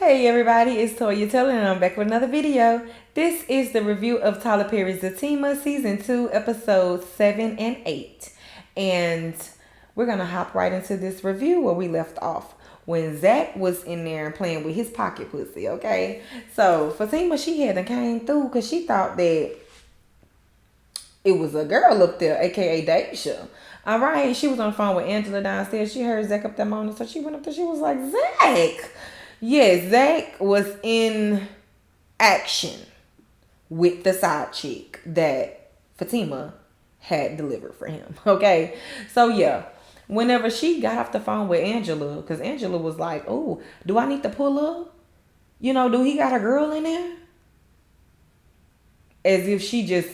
Hey everybody, it's Toya Taylor and I'm back with another video. This is the review of Tyler Perry's Zatima Season 2, Episodes 7 and 8. And we're going to hop right into this review where we left off. When Zach was in there playing with his pocket pussy, okay? So Fatima, she hadn't came through because she thought that it was a girl up there, aka Daisha. All right, she was on the phone with Angela downstairs. She heard Zach up there moaning, so she went up there. She was like, Zach. Yes, Zach was in action with the side chick that Fatima had delivered for him. Okay, so yeah, whenever she got off the phone with Angela, because Angela was like, "Oh, do I need to pull up? Do he got a girl in there?" As if she just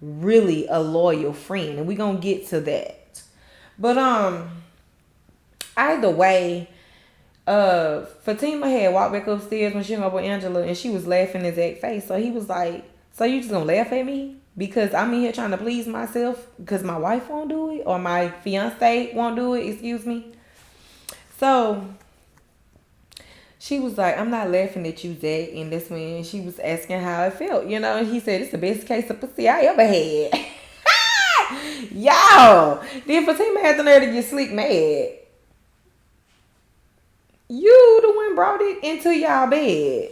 really a loyal friend, and we gonna get to that. But either way, Fatima had walked back upstairs when she hung up with Angela, and she was laughing in Zach's face. So he was like, "So you just gonna laugh at me because I'm in here trying to please myself because my wife won't do it or my fiance won't do it? Excuse me." So she was like, "I'm not laughing at you, Zach." And that's when she was asking how it felt. And he said, "It's the best case of pussy I ever had." Y'all, then Fatima had the nerve to get slick mad. You the one brought it into y'all bed.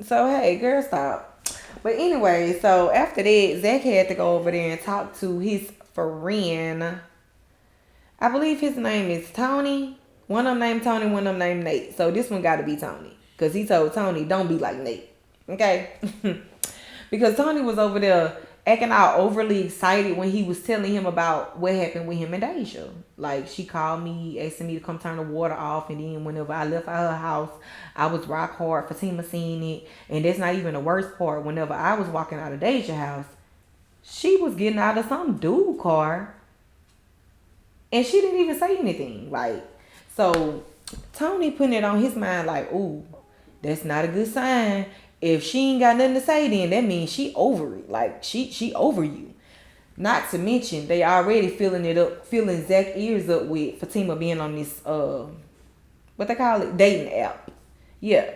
So hey, girl, stop. But anyway, so after that, Zach had to go over there and talk to his friend. I believe his name is Tony. One of them named Tony, one of them named Nate. So this one got to be Tony. Because he told Tony, don't be like Nate. Okay? Because Tony was over there acting out overly excited when he was telling him about what happened with him and Deja. Like, she called me, asking me to come turn the water off. And then whenever I left out her house, I was rock hard. Fatima seen it. And that's not even the worst part. Whenever I was walking out of Deja's house, she was getting out of some dude car. And she didn't even say anything. Like, so Tony putting it on his mind like, ooh, that's not a good sign. If she ain't got nothing to say, then that means she over it. Like, she over you. Not to mention, they already filling Zach ears up with Fatima being on this, what they call it, dating app. Yeah.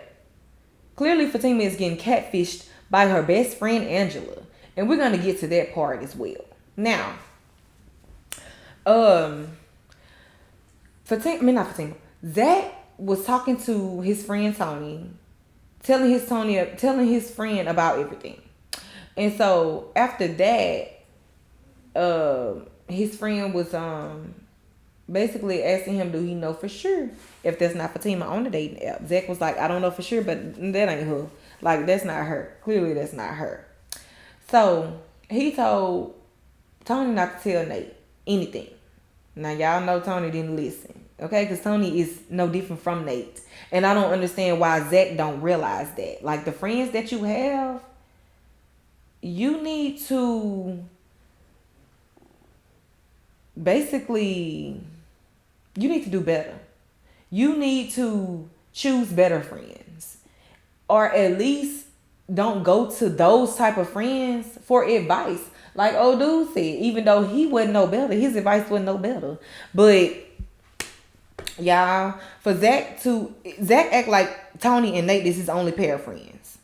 Clearly, Fatima is getting catfished by her best friend, Angela. And we're going to get to that part as well. Now, Zach was talking to his friend Tony, telling his friend about everything. And so after that, his friend was basically asking him, do he know for sure if that's not Fatima on the dating app? Zach was like, I don't know for sure, but that ain't her. Like, that's not her. Clearly that's not her. So he told Tony not to tell Nate anything. Now y'all know Tony didn't listen. Okay, because Tony is no different from Nate. And I don't understand why Zach don't realize that. Like, the friends that you have, you need to basically, you need to do better. You need to choose better friends. Or at least don't go to those type of friends for advice. Like old dude said, even though he wasn't no better, his advice wasn't no better. But y'all, for Zach act like Tony and Nate is his only pair of friends.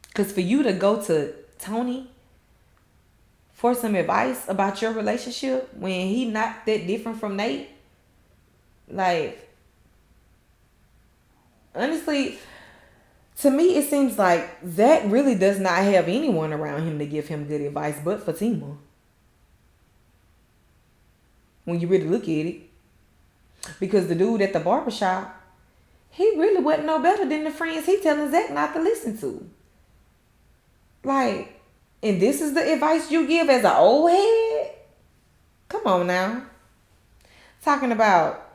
Because for you to go to Tony for some advice about your relationship when he not that different from Nate, like, honestly, to me it seems like Zach really does not have anyone around him to give him good advice but Fatima. When you really look at it. Because the dude at the barbershop, he really wasn't no better than the friends he telling Zach not to listen to. Like, and this is the advice you give as an old head? Come on now. Talking about,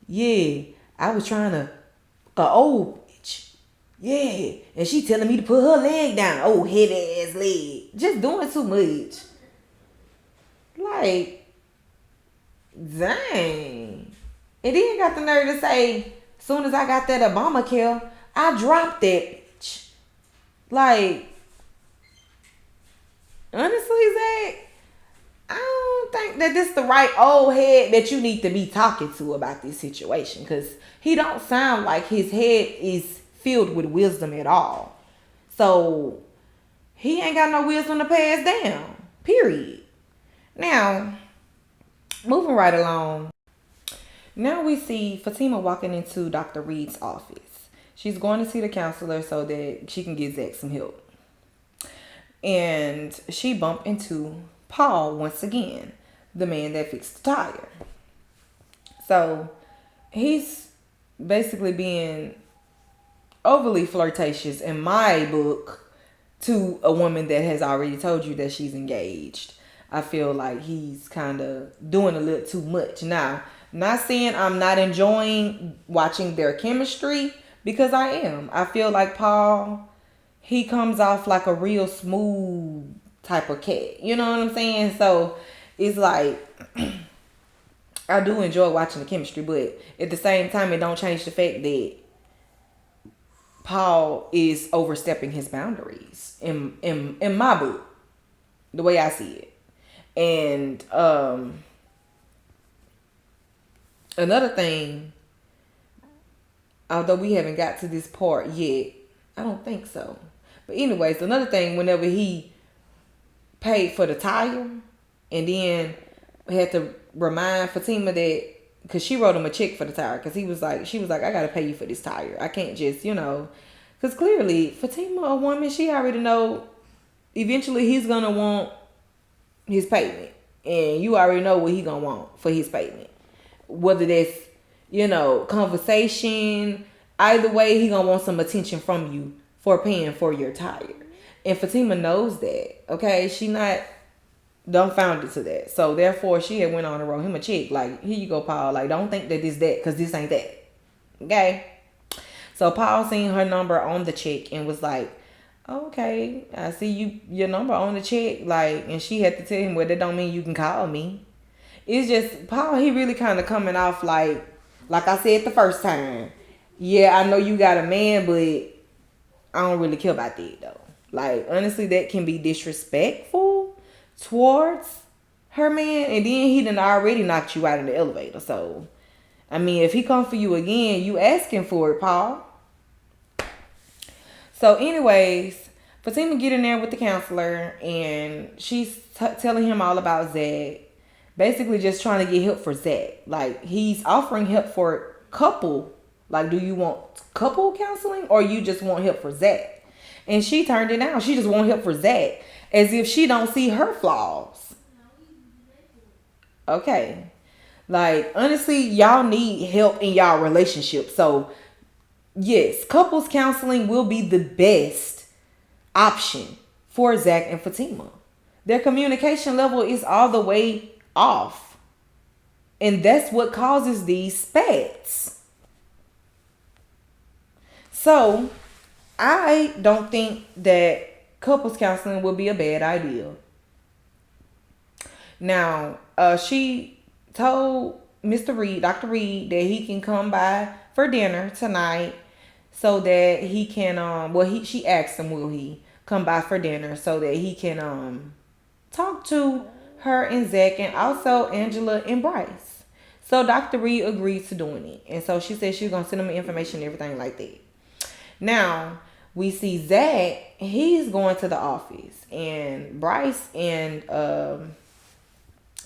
yeah, I was trying to, a old bitch. Yeah, and she telling me to put her leg down. Oh, heavy ass leg. Just doing too much. Like, dang. And then got the nerve to say, soon as I got that Obamacare, I dropped that bitch. Like, honestly, Zach, I don't think that this the right old head that you need to be talking to about this situation, because he don't sound like his head is filled with wisdom at all. So he ain't got no wisdom to pass down. Period. Now, moving right along. Now we see Fatima walking into Dr. Reed's office. She's going to see the counselor so that she can get Zach some help. And she bumped into Paul once again, the man that fixed the tire. So he's basically being overly flirtatious in my book to a woman that has already told you that she's engaged. I feel like he's kind of doing a little too much. Now, not saying I'm not enjoying watching their chemistry, because I am. I feel like Paul, he comes off like a real smooth type of cat. You know what I'm saying? So it's like, I do enjoy watching the chemistry, but at the same time, it don't change the fact that Paul is overstepping his boundaries in my book, the way I see it. And another thing, although we haven't got to this part yet, I don't think so. But anyways, another thing, whenever he paid for the tire and then had to remind Fatima that, because she wrote him a check for the tire, because she was like, I gotta pay you for this tire. I can't just, because clearly Fatima, a woman, she already know eventually he's gonna want his payment, and you already know what he gonna want for his payment, whether that's conversation. Either way, he gonna want some attention from you for paying for your tire. And Fatima knows that. Okay, she not dumbfounded to that. So therefore, she had went on and wrote him a check. Like, here you go, Paul. Like, don't think that this that, because this ain't that. Okay. So Paul seen her number on the check and was like, okay, I see your number on the check. Like, and she had to tell him, well, that don't mean you can call me. It's just Paul, he really kind of coming off like I said the first time. Yeah, I know you got a man, but I don't really care about that though. Like, honestly, that can be disrespectful towards her man, and then he done already knocked you out in the elevator. So, I mean, if he come for you again, you asking for it, Paul. So, anyways, Fatima get in there with the counselor, and she's telling him all about Zach. Basically, just trying to get help for Zach. Like, he's offering help for couple. Like, do you want couple counseling, or you just want help for Zach? And she turned it down. She just want help for Zach, as if she don't see her flaws. Okay. Like, honestly, y'all need help in y'all relationship. So, yes, couples counseling will be the best option for Zach and Fatima. Their communication level is all the way off. And that's what causes these spats. So, I don't think that couples counseling would be a bad idea. Now, she told Mr. Reed, Dr. Reed, that he can come by for dinner tonight so that he can, she asked him, will he come by for dinner so that he can talk to her and Zach, and also Angela and Bryce. So Dr. Reed agreed to doing it. And so she said she was going to send him information and everything like that. Now, we see Zach, he's going to the office, and Bryce and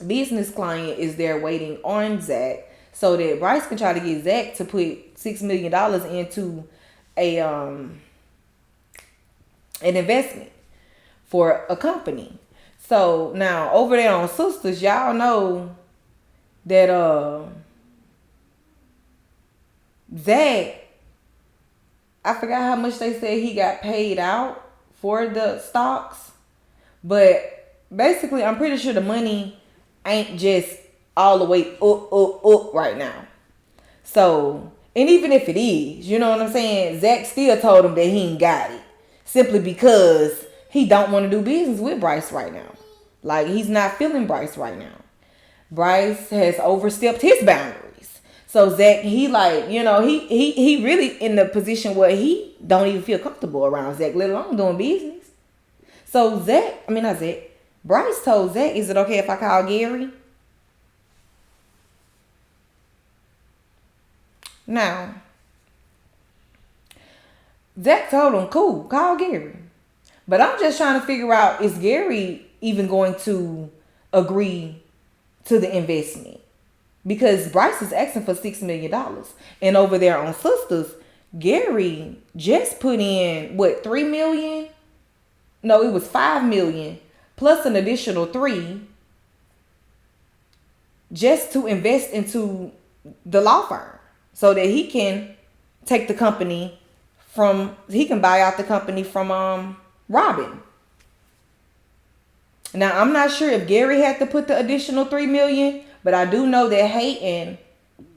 business client is there waiting on Zach so that Bryce can try to get Zach to put $6 million into an investment for a company. So now over there on Sisters, y'all know that Zach, I forgot how much they said he got paid out for the stocks, but basically I'm pretty sure the money ain't just all the way up right now. So, and even if it is, you know what I'm saying, Zach still told him that he ain't got it, simply because he don't want to do business with Bryce right now. Like, he's not feeling Bryce right now. Bryce has overstepped his boundaries. So Zach, he like, he really in the position where he don't even feel comfortable around Zach, let alone doing business. So Bryce told Zach, is it okay if I call Gary? Now, Zach told him, cool, call Gary. But I'm just trying to figure out, is Gary even going to agree to the investment? Because Bryce is asking for $6 million. And over there on Sisters, Gary just put in, what, $3 million? No, it was $5 million plus an additional $3 million just to invest into the law firm so that he can take the company he can buy out the company from Robin. Now, I'm not sure if Gary had to put the additional $3 million, but I do know that Hayden,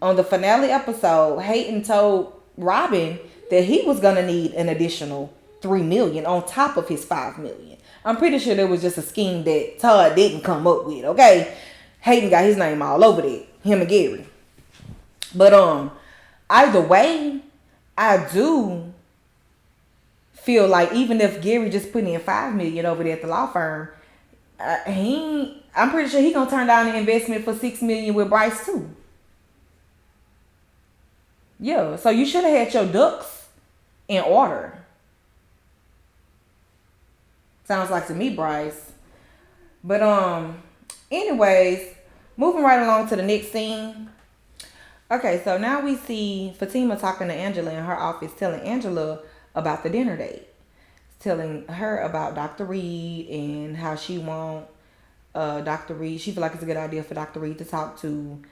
on the finale episode, Hayden told Robin that he was going to need an additional $3 million on top of his $5 million. I'm pretty sure there was just a scheme that Todd didn't come up with, okay? Hayden got his name all over there, him and Gary. But either way, I do feel like even if Gary just put in $5 million over there at the law firm, I'm pretty sure he gonna turn down the investment for $6 million with Bryce too. Yeah, so you should have had your ducks in order. Sounds like to me, Bryce. But anyways, moving right along to the next scene. Okay, so now we see Fatima talking to Angela in her office, telling Angela about the dinner date. Telling her about Dr. Reed and how she want Dr. Reed. She feel like it's a good idea for Dr. Reed to talk to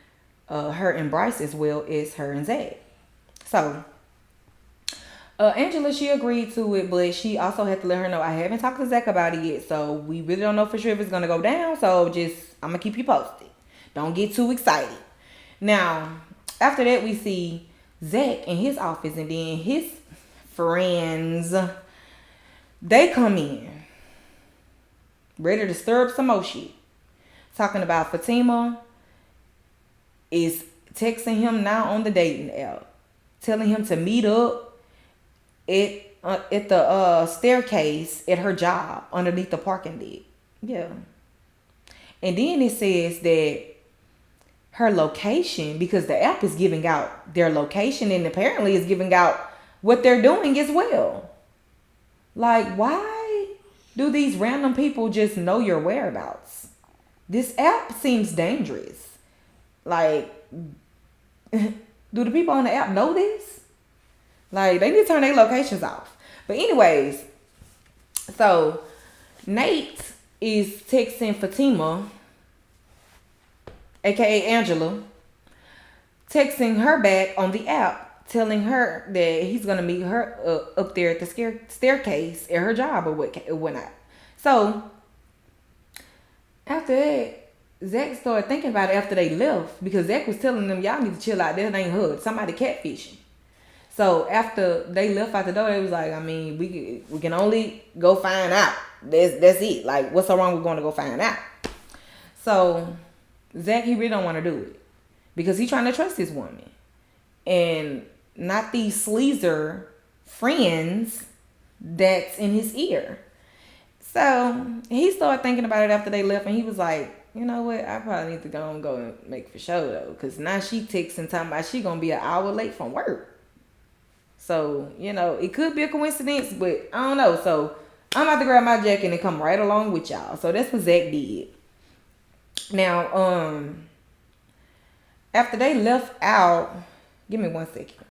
her and Bryce as well as her and Zach. So Angela, she agreed to it, but she also had to let her know, I haven't talked to Zach about it yet, so we really don't know for sure if it's gonna go down. So I'm gonna keep you posted. Don't get too excited. Now, after that, we see Zach in his office, and then his friends, they come in ready to stir up some more shit. Talking about Fatima is texting him now on the dating app, telling him to meet up at the staircase at her job underneath the parking deck. Yeah. And then it says that her location, because the app is giving out their location and apparently is giving out what they're doing as well. Like, why do these random people just know your whereabouts? This app seems dangerous. Like, do the people on the app know this? Like, they need to turn their locations off. But anyways, so Nate is texting Fatima, aka Angela, texting her back on the app, telling her that he's gonna meet her up there at the staircase at her job or whatnot. So after that, Zach started thinking about it after they left, because Zach was telling them, y'all need to chill out. That ain't hood. Somebody catfishing. So after they left out the door, they was like, I mean, we can only go find out. That's it. Like, what's so wrong with going to go find out? So Zach, he really don't want to do it because he's trying to trust this woman and not these sleazer friends that's in his ear. So he started thinking about it after they left, and he was like, you know what? I probably need to go and make for sure though, because now she texting talking about she gonna be an hour late from work. So, you know, it could be a coincidence, but I don't know. So I'm about to grab my jacket and come right along with y'all. So that's what Zach did. Now, after they left out, give me 1 second.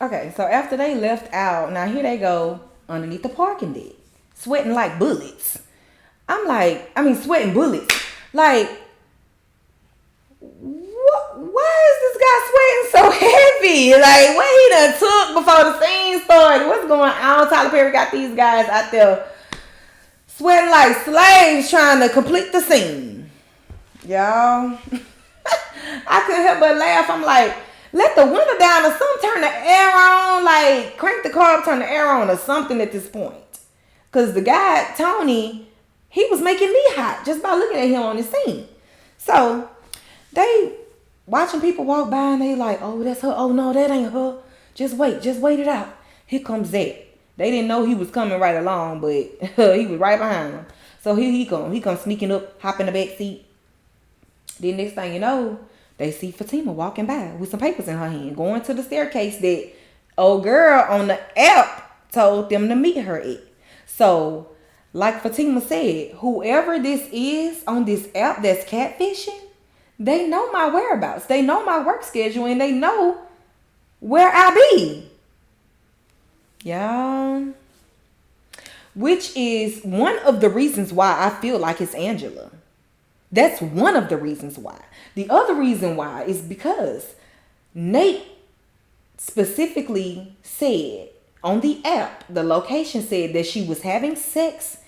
Okay, so after they left out, now here they go underneath the parking deck, sweating like bullets. Sweating bullets. Like, why is this guy sweating so heavy? Like, what he done took before the scene started? What's going on? Tyler Perry got these guys out there sweating like slaves trying to complete the scene. Y'all, I couldn't help but laugh. I'm like, let the window down or something, turn the air on, like crank the car up, turn the air on or something at this point. Because the guy, Tony, he was making me hot just by looking at him on the scene. So they watching people walk by and they like, oh, that's her. Oh, no, that ain't her. Just wait it out. Here comes Zach. They didn't know he was coming right along, but he was right behind them. So So he come sneaking up, hop in the back seat. Then next thing you know, they see Fatima walking by with some papers in her hand, going to the staircase that old girl on the app told them to meet her at. So, like Fatima said, whoever this is on this app that's catfishing, they know my whereabouts. They know my work schedule and they know where I be. Y'all. Which is one of the reasons why I feel like it's Angela. That's one of the reasons why. The other reason why is because Nate specifically said on the app, the location said that she was having sex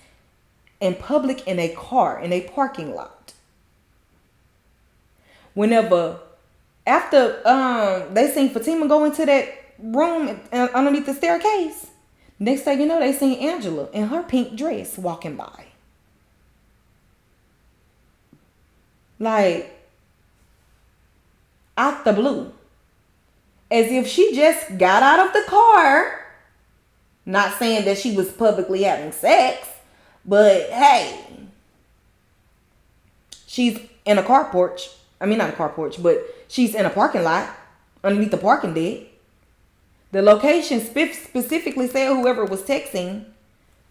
in public in a car, in a parking lot. Whenever, after they seen Fatima go into that room underneath the staircase, next thing you know, they seen Angela in her pink dress walking by. Like, out the blue. As if she just got out of the car. Not saying that she was publicly having sex. But, hey. She's in a car porch. I mean, not a car porch, but she's in a parking lot. Underneath the parking deck. The location specifically said whoever was texting,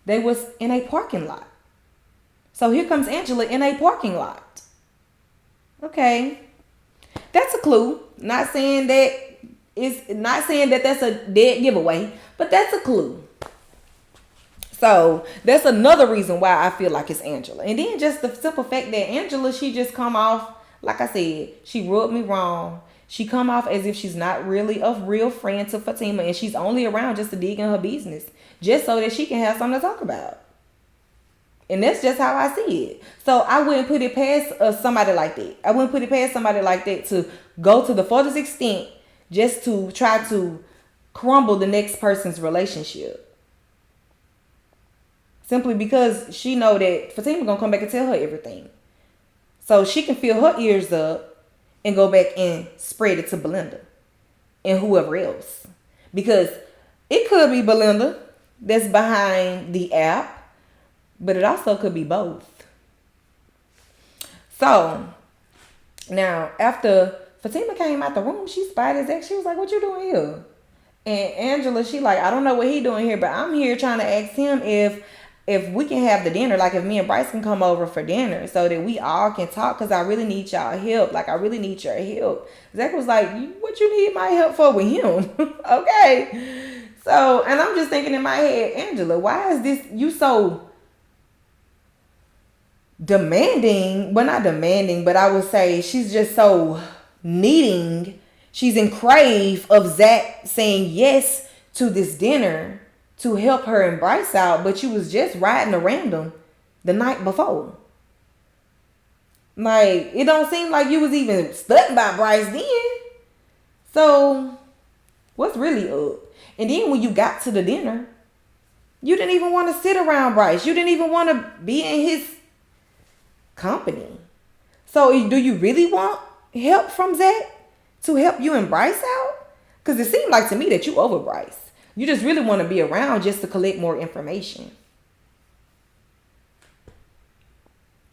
they was in a parking lot. So here comes Angela in a parking lot. Okay. That's a clue. Not saying that that's a dead giveaway, but that's a clue. So that's another reason why I feel like it's Angela. And then just the simple fact that Angela, she just come off, like I said, she rubbed me wrong. She come off as if she's not really a real friend to Fatima, and she's only around just to dig in her business, just so that she can have something to talk about. And that's just how I see it. So I wouldn't put it past somebody like that. I wouldn't put it past somebody like that to go to the farthest extent just to try to crumble the next person's relationship. Simply because she know that Fatima gonna come back and tell her everything. So she can fill her ears up and go back and spread it to Belinda and whoever else. Because it could be Belinda that's behind the app, but it also could be both. So, now, after Fatima came out the room, she spied his ex. She was like, what you doing here? And Angela, she like, I don't know what he doing here, but I'm here trying to ask him if we can have the dinner, like if me and Bryce can come over for dinner so that we all can talk, because I really need y'all help. Like, I really need your help. Zach was like, what you need my help for with him? Okay. So, and I'm just thinking in my head, Angela, why is this, you so demanding, well, not demanding, but I would say she's just so needing, she's in crave of Zach saying yes to this dinner to help her and Bryce out, but you was just riding around them the night before. Like, it don't seem like you was even stuck by Bryce then. So, what's really up? And then when you got to the dinner, you didn't even want to sit around Bryce. You didn't even want to be in his company. So do you really want help from Zach to help you and Bryce out? Because it seemed like to me that you over Bryce. You just really want to be around just to collect more information.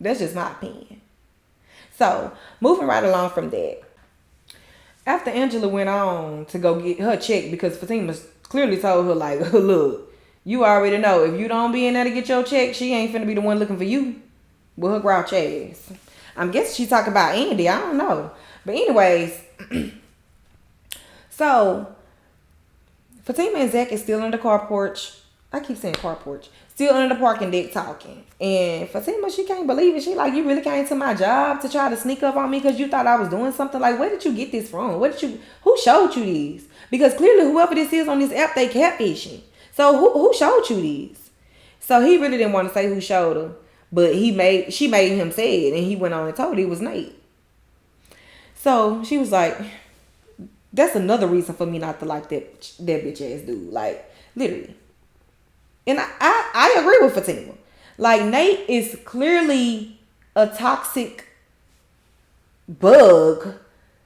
That's just my opinion. So moving right along from that, after Angela went on to go get her check, because Fatima clearly told her, like, look, you already know if you don't be in there to get your check, she ain't finna be the one looking for you with her grouch ass. I'm guessing she's talking about Andy. I don't know. But anyways, so Fatima and Zach is still in the car porch. I keep saying car porch. Still under the parking deck talking. And Fatima, she can't believe it. She like, you really came to my job to try to sneak up on me because you thought I was doing something? Like, where did you get this from? Who showed you these? Because clearly whoever this is on this app, they catfishing. So who showed you these? So he really didn't want to say who showed her. But she made him say it, and he went on and told her it was Nate. So she was like, that's another reason for me not to like that bitch ass dude. Like, literally. And I agree with Fatima. Like, Nate is clearly a toxic bug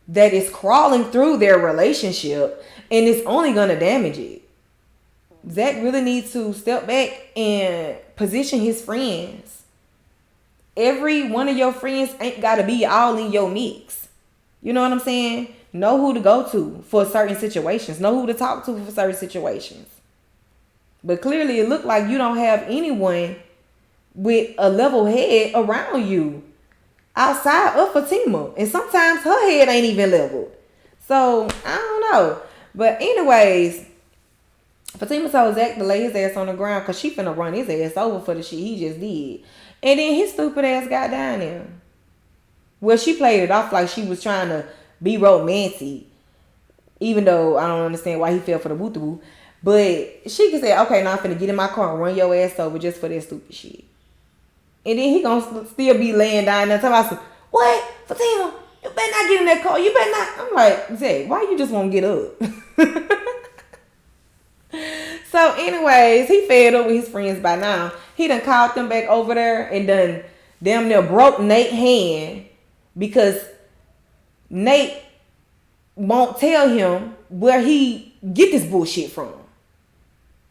that is crawling through their relationship, and it's only going to damage it. Zach really needs to step back and position his friends Every one of your friends ain't gotta be all in your mix. You know what I'm saying? Know who to go to for certain situations. Know who to talk to for certain situations. But clearly it looked like you don't have anyone with a level head around you outside of Fatima. And sometimes her head ain't even leveled. So, I don't know. But anyways, Fatima told Zach to lay his ass on the ground because she finna run his ass over for the shit he just did. And then his stupid ass got down there. Well, she played it off like she was trying to be romantic. Even though I don't understand why he fell for the boo-boo. But she could say, okay, now I'm finna get in my car and run your ass over just for that stupid shit. And then he gonna still be laying down there talking about, what? Fatima, you better not get in that car. You better not. I'm like, Zach, why you just won't get up? So anyways, he fed up with his friends by now. He done called them back over there and done damn near broke Nate's hand because Nate won't tell him where he get this bullshit from.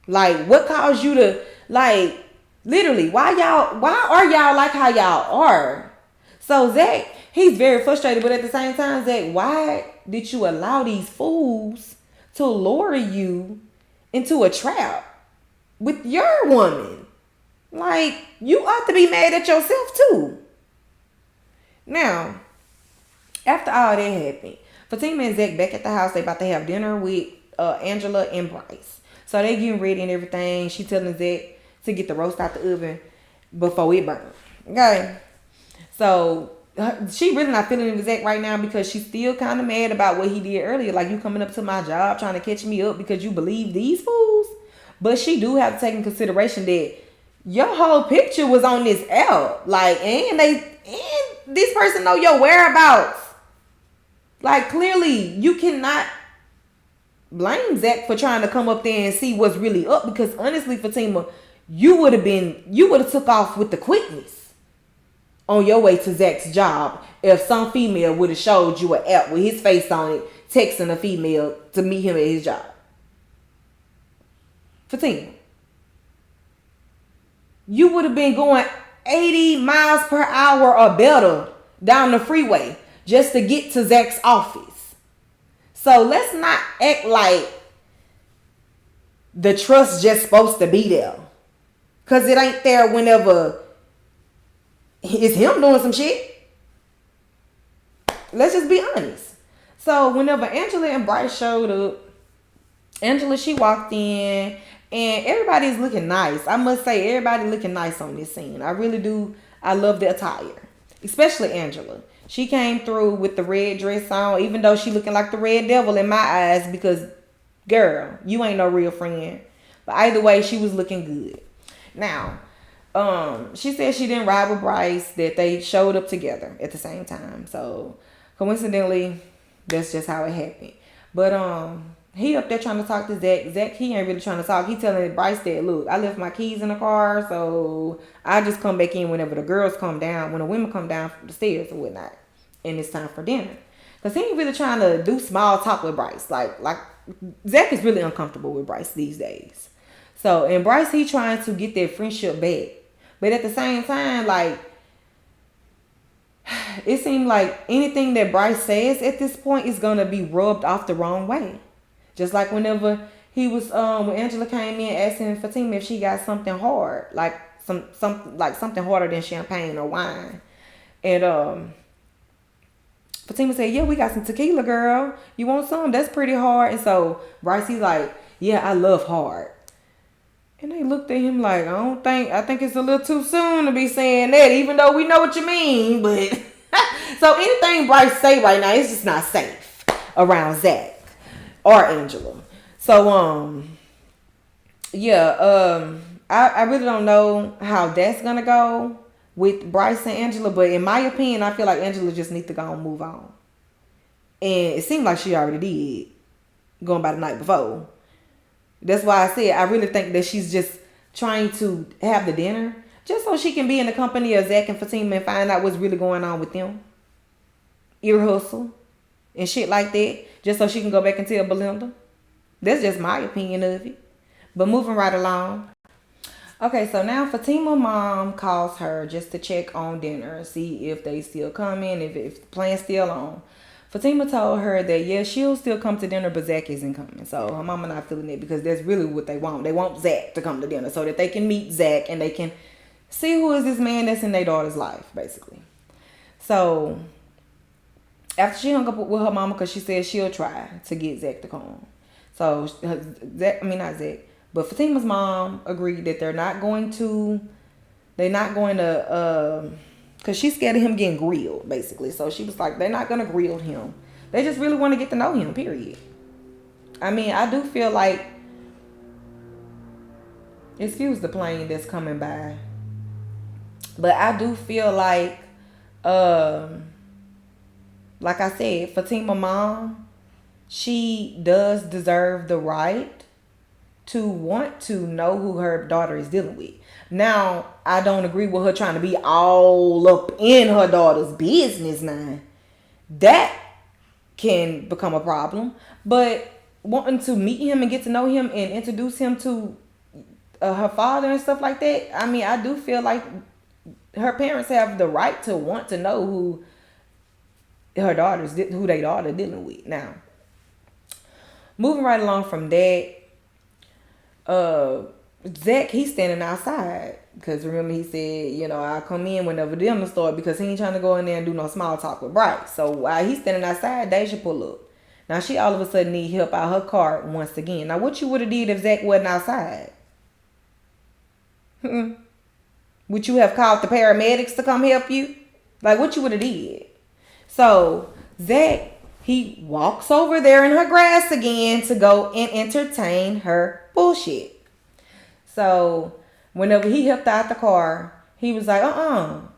Like, what caused you to, like, literally, why are y'all like how y'all are? So Zach, he's very frustrated, but at the same time, Zach, why did you allow these fools to lure you into a trap with your woman? Like, you ought to be mad at yourself too. Now, after all that happened, Fatima and Zach back at the house. They about to have dinner with Angela and Bryce. So they getting ready and everything. She telling Zach to get the roast out the oven before it burns. Okay. So she really not feeling it with Zach right now because she's still kind of mad about what he did earlier. Like, you coming up to my job trying to catch me up because you believe these fools. But she do have to take in consideration that your whole picture was on this app. Like, and this person know your whereabouts. Like, clearly you cannot blame Zach for trying to come up there and see what's really up, because honestly, Fatima, you would have took off with the quickness on your way to Zach's job if some female would have showed you an app with his face on it, texting a female to meet him at his job. Fatima, you would have been going 80 miles per hour or better down the freeway just to get to Zach's office. So let's not act like the trust just supposed to be there. Because it ain't there whenever it's him doing some shit. Let's just be honest. So whenever Angela and Bryce showed up, Angela, she walked in and everybody's looking nice. I must say, everybody looking nice on this scene. I really do. I love the attire. Especially Angela. She came through with the red dress on, even though she looking like the red devil in my eyes, because, girl, you ain't no real friend. But either way, she was looking good. Now, she said she didn't ride with Bryce, that they showed up together at the same time. So, coincidentally, that's just how it happened. But, he up there trying to talk to Zach. Zach, he ain't really trying to talk. He telling Bryce that, look, I left my keys in the car, so I just come back in whenever the girls come down, when the women come down the stairs or whatnot, and it's time for dinner. Because he ain't really trying to do small talk with Bryce. Like Zach is really uncomfortable with Bryce these days. So, and Bryce, he trying to get that friendship back. But at the same time, like, it seemed like anything that Bryce says at this point is going to be rubbed off the wrong way. Just like whenever he was, when Angela came in asking Fatima if she got something hard, like something harder than champagne or wine. And Fatima said, yeah, we got some tequila, girl. You want some? That's pretty hard. And so Bryce, he's like, yeah, I love hard. And they looked at him like, I think it's a little too soon to be saying that, even though we know what you mean. But so anything Bryce say right now, it's just not safe around Zach or Angela. So, I really don't know how that's going to go with Bryce and Angela. But in my opinion, I feel like Angela just needs to go and move on. And it seemed like she already did, going by the night before. That's why I said I really think that she's just trying to have the dinner just so she can be in the company of Zach and Fatima and find out what's really going on with them. Ear hustle and shit like that. Just so she can go back and tell Belinda. That's just my opinion of it. But moving right along. Okay, so now Fatima mom calls her just to check on dinner and see if they still coming, if the plan's still on. Fatima told her that yeah, she'll still come to dinner, but Zach isn't coming. So her mama not feeling it because that's really what they want. They want Zach to come to dinner so that they can meet Zach and they can see who is this man that's in their daughter's life, basically. So after she hung up with her mama, because she said she'll try to get Zach to come. So not Zach, but Fatima's mom agreed that because she's scared of him getting grilled, basically. So she was like, they're not going to grill him. They just really want to get to know him, period. I mean, I do feel like, excuse the plane that's coming by, but I do feel like I said, Fatima mom, she does deserve the right to want to know who her daughter is dealing with. Now, I don't agree with her trying to be all up in her daughter's business now. That can become a problem. But wanting to meet him and get to know him and introduce him to her father and stuff like that, I mean, I do feel like her parents have the right to want to know who their daughter dealing with. Now, moving right along from that, Zach, he's standing outside because remember he said, I'll come in whenever them start because he ain't trying to go in there and do no small talk with Bryce. So while he's standing outside, Deja pull up. Now she all of a sudden need help out her car once again. Now what you would have did if Zach wasn't outside? Would you have called the paramedics to come help you? Like what you would have did? So Zach, he walks over there in her grass again to go and entertain her bullshit. So whenever he helped out the car, he was like,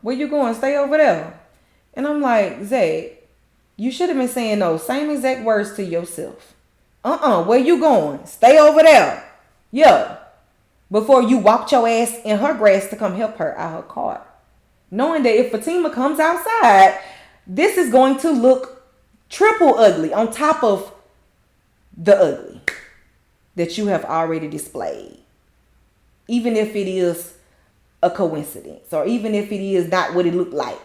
where you going? Stay over there. And I'm like, Zach, you should have been saying those same exact words to yourself. Where you going? Stay over there. Yeah. Before you walked your ass in her grass to come help her out her car. Knowing that if Fatima comes outside, this is going to look triple ugly on top of the ugly that you have already displayed. Even if it is a coincidence or even if it is not what it looked like.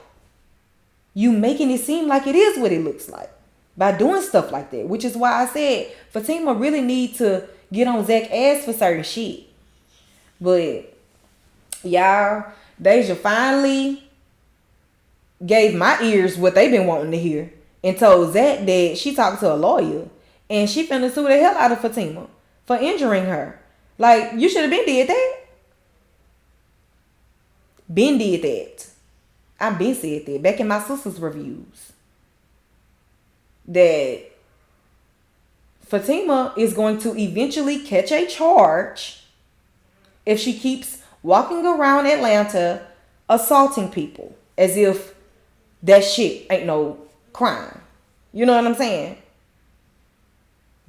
You making it seem like it is what it looks like by doing stuff like that. Which is why I said Fatima really need to get on Zach's ass for certain shit. But y'all, Deja finally gave my ears what they've been wanting to hear and told Zach that she talked to a lawyer and she finna sue the hell out of Fatima for injuring her. Like, you should have been did that. Been did that. I been said that back in my sister's reviews. That Fatima is going to eventually catch a charge if she keeps walking around Atlanta assaulting people as if that shit ain't no crime. You know what I'm saying?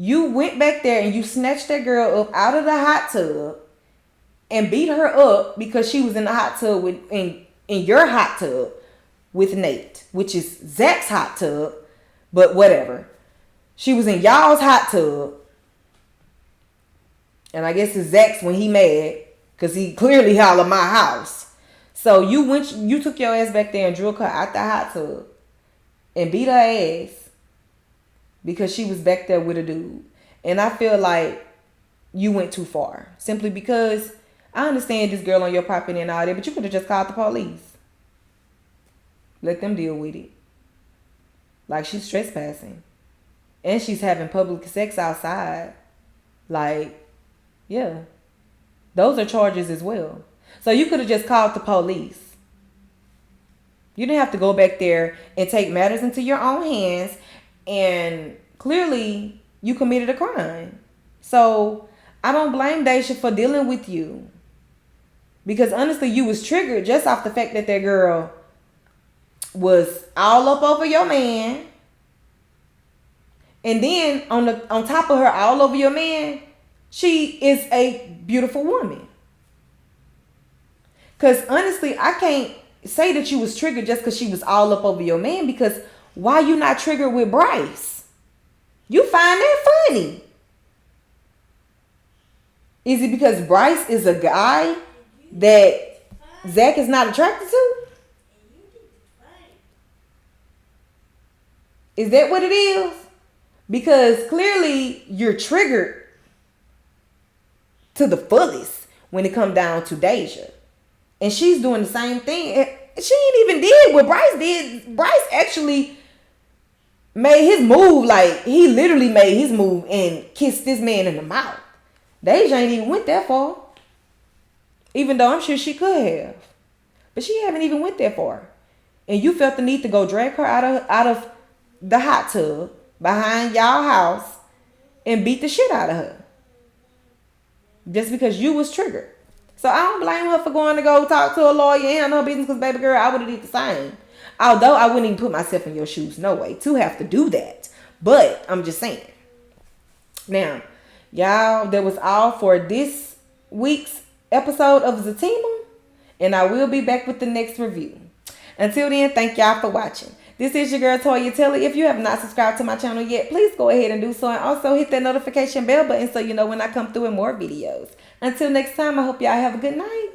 You went back there and you snatched that girl up out of the hot tub and beat her up because she was in the hot tub in your hot tub with Nate, which is Zach's hot tub, but whatever. She was in y'all's hot tub. And I guess it's Zach's when he mad because he clearly hollered my house. So you took your ass back there and drew her out the hot tub and beat her ass because she was back there with a dude. And I feel like you went too far. Simply because I understand this girl on your property and all that, but you could have just called the police. Let them deal with it. Like, she's trespassing. And she's having public sex outside. Like, yeah. Those are charges as well. So you could have just called the police. You didn't have to go back there and take matters into your own hands. And clearly, you committed a crime. So I don't blame Deja for dealing with you. Because honestly, you was triggered just off the fact that girl was all up over your man. And then on top of her all over your man, she is a beautiful woman. Because honestly, I can't say that you was triggered just because she was all up over your man, because why you not triggered with Bryce? You find that funny. Is it because Bryce is a guy that Zach is not attracted to? Is that what it is? Because clearly you're triggered to the fullest when it comes down to Deja. And she's doing the same thing. She ain't even did what Bryce did. Bryce actually made his move. Like, he literally made his move and kissed this man in the mouth. Deja ain't even went that far. Even though I'm sure she could have. But she haven't even went that far. And you felt the need to go drag her out of the hot tub behind y'all house and beat the shit out of her. Just because you was triggered. So I don't blame her for going to go talk to a lawyer and handle her business, because baby girl, I would have did the same. Although I wouldn't even put myself in your shoes, no way, to have to do that. But I'm just saying. Now, y'all, that was all for this week's episode of Zatima. And I will be back with the next review. Until then, thank y'all for watching. This is your girl, Toya Taylor. If you have not subscribed to my channel yet, please go ahead and do so. And also hit that notification bell button so you know when I come through with more videos. Until next time, I hope y'all have a good night.